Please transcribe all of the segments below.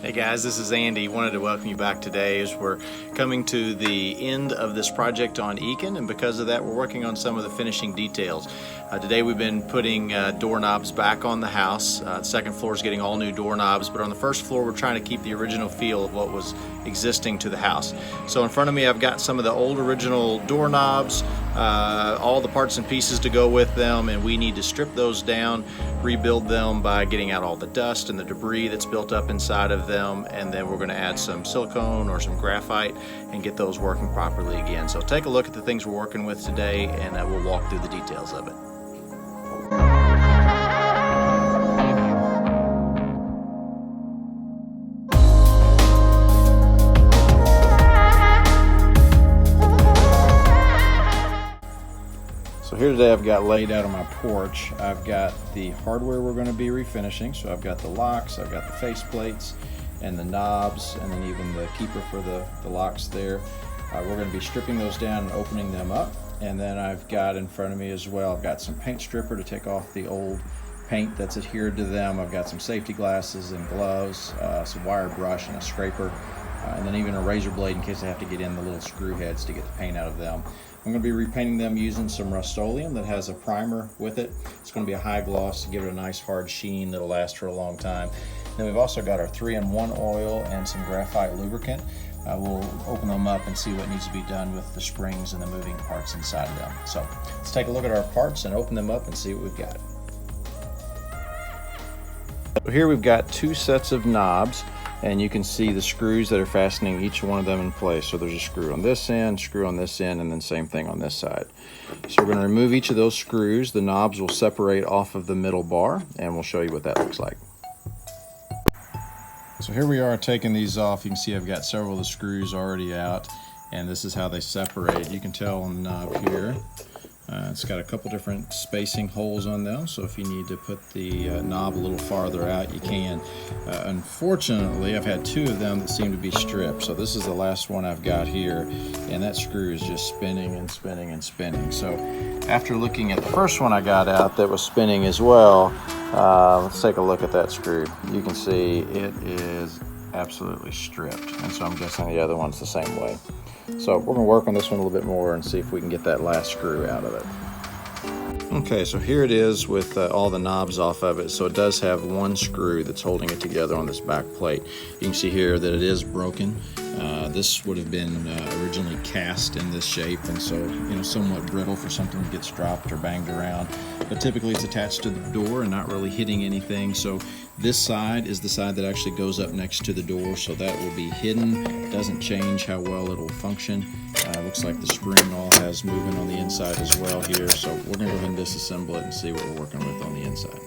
Hey guys, this is Andy. Wanted to welcome you back today as we're coming to the end of this project on Eakin, and because of that we're working on some of the finishing details. Today we've been putting doorknobs back on the house. The second floor is getting all new doorknobs, but on the first floor we're trying to keep the original feel of what was existing to the house. So in front of me I've got some of the old original doorknobs, all the parts and pieces to go with them, and we need to strip those down, rebuild them by getting out all the dust and the debris that's built up inside of them, and then we're going to add some silicone or some graphite and get those working properly again. So take a look at the things we're working with today, and we'll walk through the details of it. So here today I've got laid out on my porch, I've got the hardware we're going to be refinishing. So I've got the locks, I've got the face plates and the knobs, and then even the keeper for the locks there. We're going to be stripping those down and opening them up. And then I've got in front of me as well, I've got some paint stripper to take off the old paint that's adhered to them. I've got some safety glasses and gloves, some wire brush and a scraper, and then even a razor blade in case I have to get in the little screw heads to get the paint out of them. I'm going to be repainting them using some Rust-Oleum that has a primer with it. It's going to be a high gloss to give it a nice hard sheen that'll last for a long time. Then we've also got our 3-in-1 oil and some graphite lubricant. We'll open them up and see what needs to be done with the springs and the moving parts inside of them. So let's take a look at our parts and open them up and see what we've got. So here we've got two sets of knobs, and you can see the screws that are fastening each one of them in place. So there's a screw on this end, screw on this end, and then same thing on this side. So we're going to remove each of those screws. The knobs will separate off of the middle bar, and we'll show you what that looks like. So here we are taking these off. You can see I've got several of the screws already out, and this is how they separate. You can tell on the knob here, it's got a couple different spacing holes on them, so if you need to put the knob a little farther out, you can. Unfortunately, I've had two of them that seem to be stripped, so this is the last one I've got here, and that screw is just spinning and spinning and spinning. So after looking at the first one I got out that was spinning as well, let's take a look at that screw. You can see it is absolutely stripped, and so I'm guessing the other one's the same way. So we're going to work on this one a little bit more and see if we can get that last screw out of it. Okay, so here it is with all the knobs off of it. So it does have one screw that's holding it together on this back plate. You can see here that it is broken. This would have been originally cast in this shape, and so somewhat brittle for something that gets dropped or banged around. But typically it's attached to the door and not really hitting anything. So this side is the side that actually goes up next to the door, so that will be hidden. It doesn't change how well it will function. Looks like the spring all has movement on the inside as well here. So we're going to go ahead and disassemble it and see what we're working with on the inside.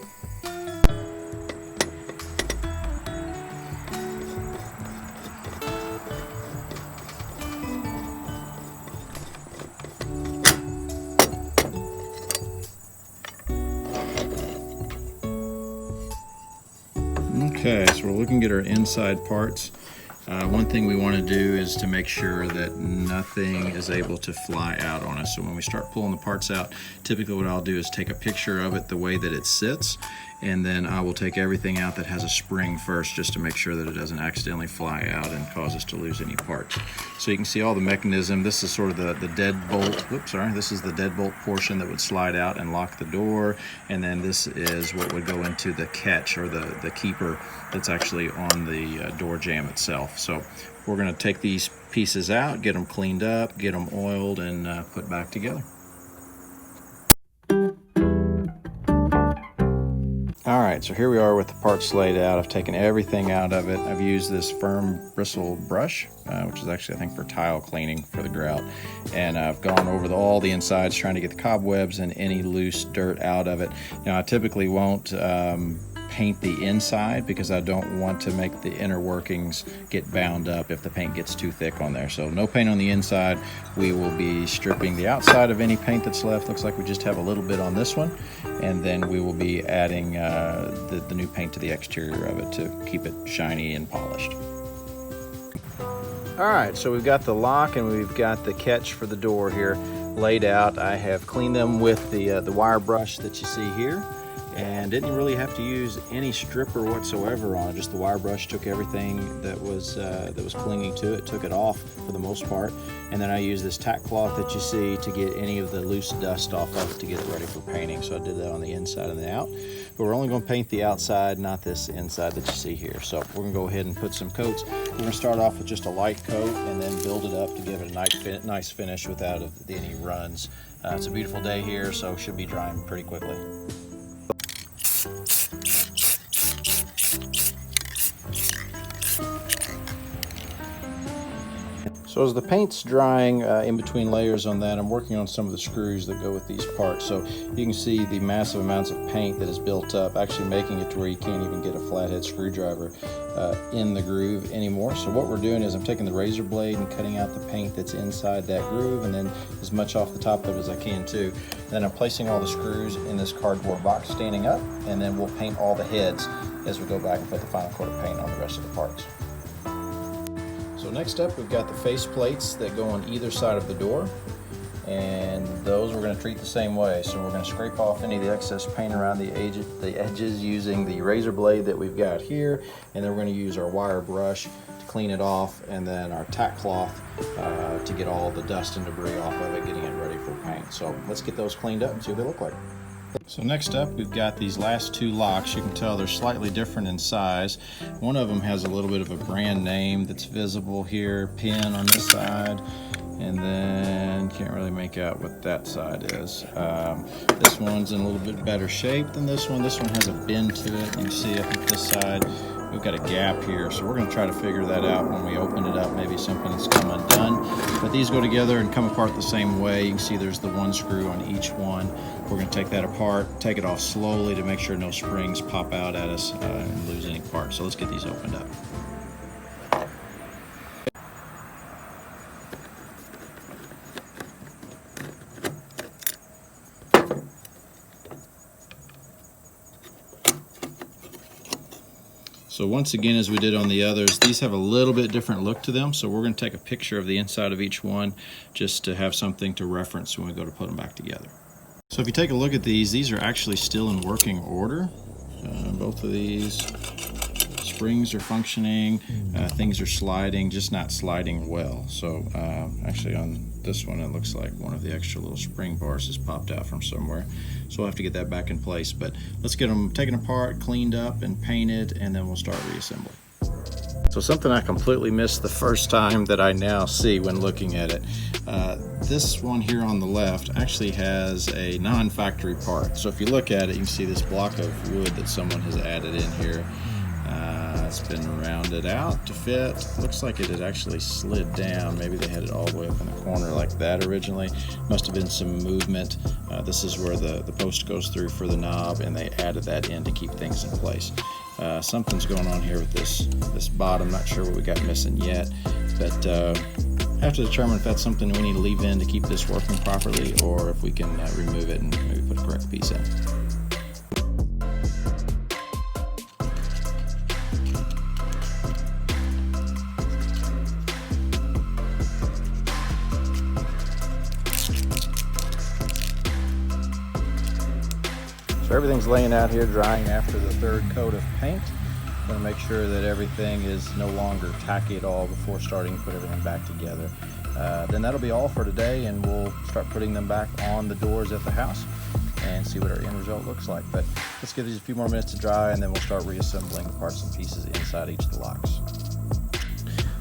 Okay, so we're looking at our inside parts. One thing we want to do is to make sure that nothing is able to fly out on us. So when we start pulling the parts out, typically what I'll do is take a picture of it the way that it sits, and then I will take everything out that has a spring first just to make sure that it doesn't accidentally fly out and cause us to lose any parts. So you can see all the mechanism. This is sort of the deadbolt. This is the deadbolt portion that would slide out and lock the door, and then this is what would go into the catch or the keeper that's actually on the door jamb itself. So we're going to take these pieces out, get them cleaned up, get them oiled, and put back together. All right, so here we are with the parts laid out. I've taken everything out of it. I've used this firm bristle brush, which is actually, I think, for tile cleaning for the grout. And I've gone over all the insides trying to get the cobwebs and any loose dirt out of it. Now, I typically won't paint the inside because I don't want to make the inner workings get bound up if the paint gets too thick on there. So no paint on the inside. We will be stripping the outside of any paint that's left. Looks like we just have a little bit on this one, and then we will be adding the new paint to the exterior of it to keep it shiny and polished. All right, so we've got the lock and we've got the catch for the door here laid out. I have cleaned them with the wire brush that you see here, and didn't really have to use any stripper whatsoever on it. Just the wire brush took everything that was clinging to it, took it off for the most part, and then I used this tack cloth that you see to get any of the loose dust off of to get it ready for painting. So I did that on the inside and the out, but we're only going to paint the outside, not this inside that you see here. So we're going to go ahead and put some coats. We're going to start off with just a light coat and then build it up to give it a nice finish without any runs. It's a beautiful day here, so it should be drying pretty quickly. So as the paint's drying in between layers on that, I'm working on some of the screws that go with these parts. So you can see the massive amounts of paint that is built up, actually making it to where you can't even get a flathead screwdriver in the groove anymore. So what we're doing is I'm taking the razor blade and cutting out the paint that's inside that groove, and then as much off the top of it as I can too. Then I'm placing all the screws in this cardboard box standing up, and then we'll paint all the heads as we go back and put the final coat of paint on the rest of the parts. So next up, we've got the face plates that go on either side of the door, and those we're going to treat the same way. So we're going to scrape off any of the excess paint around the edges using the razor blade that we've got here, and then we're going to use our wire brush to clean it off, and then our tack cloth to get all the dust and debris off of it, getting it ready for paint. So let's get those cleaned up and see what they look like. So next up, we've got these last two locks. You can tell they're slightly different in size. One of them has a little bit of a brand name that's visible here, pin on this side, and then can't really make out what that side is. This one's in a little bit better shape than this one. This one has a bend to it. You can see up at this side, we've got a gap here. So we're gonna try to figure that out when we open it up. Maybe something that's come undone. But these go together and come apart the same way. You can see there's the one screw on each one. We're going to take that apart, take it off slowly to make sure no springs pop out at us and lose any parts. So let's get these opened up. So once again, as we did on the others, these have a little bit different look to them. So we're going to take a picture of the inside of each one just to have something to reference when we go to put them back together. So if you take a look at these are actually still in working order. Both of these springs are functioning, things are sliding, just not sliding well. So actually on this one, it looks like one of the extra little spring bars has popped out from somewhere. So we'll have to get that back in place. But let's get them taken apart, cleaned up, and painted, and then we'll start reassembling. So something I completely missed the first time that I now see when looking at it. This one here on the left actually has a non-factory part. So if you look at it, you can see this block of wood that someone has added in here. It's been rounded out to fit. Looks like it had actually slid down. Maybe they had it all the way up in the corner like that originally. Must have been some movement. This is where the post goes through for the knob, and they added that in to keep things in place. Something's going on here with this bottom. Not sure what we got missing yet, but have to determine if that's something we need to leave in to keep this working properly, or if we can remove it and maybe put a correct piece in. So everything's laying out here drying after the third coat of paint. I'm going to make sure that everything is no longer tacky at all before starting to put everything back together. Then that'll be all for today, and we'll start putting them back on the doors at the house and see what our end result looks like. But let's give these a few more minutes to dry, and then we'll start reassembling the parts and pieces inside each of the locks.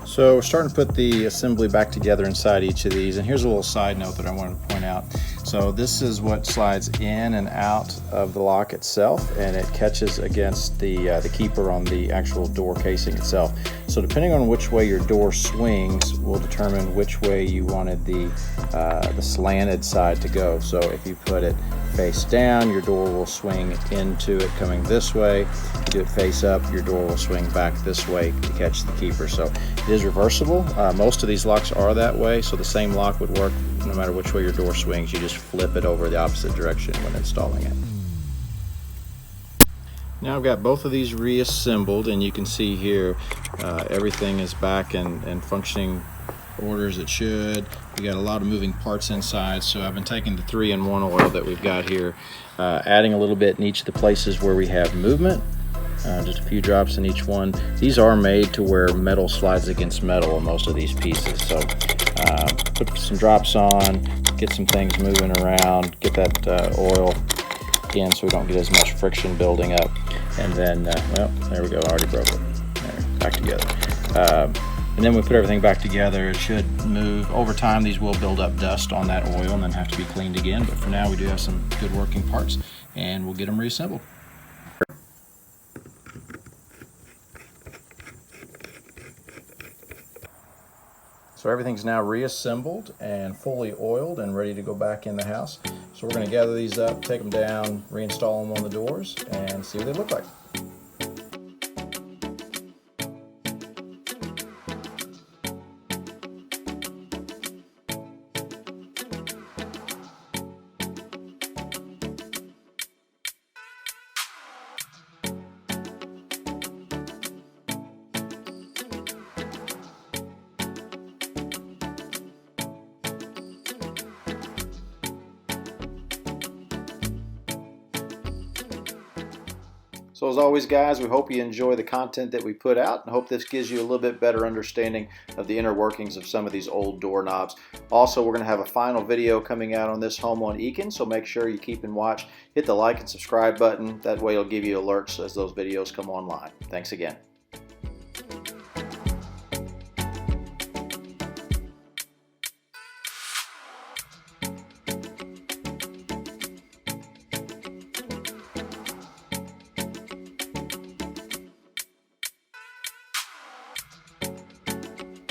So we're starting to put the assembly back together inside each of these, and here's a little side note that I wanted to point out. So this is what slides in and out of the lock itself, and it catches against the keeper on the actual door casing itself. So depending on which way your door swings will determine which way you wanted the slanted side to go. So if you put it face down, your door will swing into it coming this way. If you do it face up, your door will swing back this way to catch the keeper. So it is reversible. Most of these locks are that way, so the same lock would work no matter which way your door swings. You just flip it over the opposite direction when installing it. Now I've got both of these reassembled, and you can see here everything is back in functioning order as it should. We got a lot of moving parts inside, so I've been taking the 3-in-1 oil that we've got here, adding a little bit in each of the places where we have movement, just a few drops in each one. These are made to where metal slides against metal in most of these pieces, so put some drops on, get some things moving around, get that oil in so we don't get as much friction building up, and then, well, there we go, I already broke it. There, back together. And then we put everything back together. It should move. Over time, these will build up dust on that oil and then have to be cleaned again. But for now, we do have some good working parts, and we'll get them reassembled. So everything's now reassembled and fully oiled and ready to go back in the house. So we're going to gather these up, take them down, reinstall them on the doors, and see what they look like. So as always, guys, we hope you enjoy the content that we put out, and hope this gives you a little bit better understanding of the inner workings of some of these old doorknobs. Also, we're going to have a final video coming out on this home on Eakin, so make sure you keep and watch. Hit the like and subscribe button. That way it'll give you alerts as those videos come online. Thanks again.